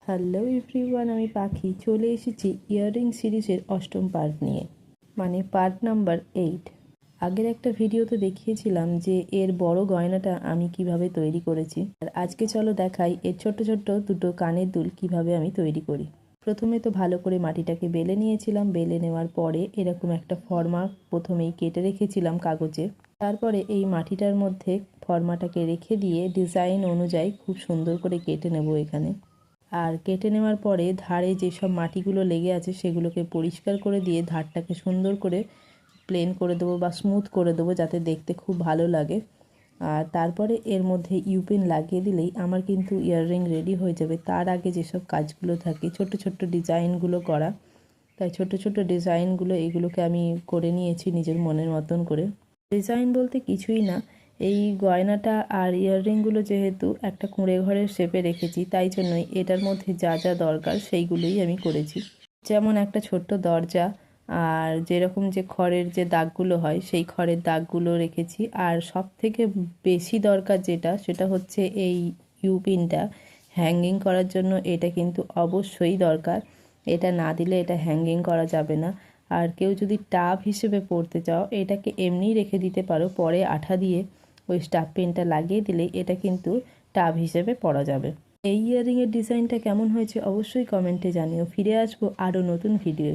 Hello everyone, আমি পাখি চলে এসেছি ইয়াররিং সিরিজের অষ্টম পার্ট নিয়ে, মানে পার্ট নাম্বার 8। আগের একটা ভিডিওতে দেখিয়েছিলাম যে এর বড় গয়নাটা আমি কিভাবে তৈরি করেছি, আর আজকে চলো দেখাই এর ছোট্ট ছোট্ট দুটো কানের দুল কিভাবে আমি তৈরি করি। প্রথমে তো ভালো করে মাটিটাকে বেলে নিয়েছিলাম। বেলে নেওয়ার পরে এরকম একটা ফর্মা প্রথমেই কেটে রেখেছিলাম কাগজে। তারপরে এই মাটিটার মধ্যে ফর্মাটাকে রেখে দিয়ে ডিজাইন অনুযায়ী খুব সুন্দর করে কেটে নেব এখানে। আর কেটে নেওয়ার পরে ধারে যেসব মাটিগুলো লেগে আছে সেগুলোকে পরিষ্কার করে দিয়ে ধারটাকে সুন্দর করে প্লেন করে দেবো বা স্মুথ করে দেবো, যাতে দেখতে খুব ভালো লাগে। আর তারপরে এর মধ্যে ইউপিন লাগিয়ে দিলেই আমার কিন্তু ইয়াররিং রেডি হয়ে যাবে। তার আগে যেসব কাজগুলো থাকে ছোট ছোট ডিজাইনগুলো করা, তাই ছোট ছোট ডিজাইনগুলো এগুলোকে আমি করে নিয়েছি নিজের মনের মতন করে। ডিজাইন বলতে কিছুই না, এই গয়নাটা আর ইয়াররিংগুলো যেহেতু একটা কুঁড়ে ঘরের শেপে রেখেছি, তাই জন্যই এটার মধ্যে যা যা দরকার সেইগুলোই আমি করেছি। যেমন একটা ছোট্ট দরজা, আর যেরকম যে খড়ের যে দাগগুলো হয় সেই খড়ের দাগগুলো রেখেছি। আর সব থেকে বেশি দরকার যেটা, সেটা হচ্ছে এই ইউপিনটা হ্যাঙ্গিং করার জন্য। এটা কিন্তু অবশ্যই দরকার, এটা না দিলে এটা হ্যাঙ্গিং করা যাবে না। আর কেউ যদি টাব হিসেবে পরতে চাও, এটাকে এমনিই রেখে দিতে পারো, পরে আঠা দিয়ে ওই স্টাফ পেনটা লাগিয়ে দিলেই এটা কিন্তু টাব হিসেবে পরা যাবে। এই ইয়াররিংয়ের ডিজাইনটা কেমন হয়েছে অবশ্যই কমেন্টে জানিও। ফিরে আসবো আরও নতুন ভিডিও।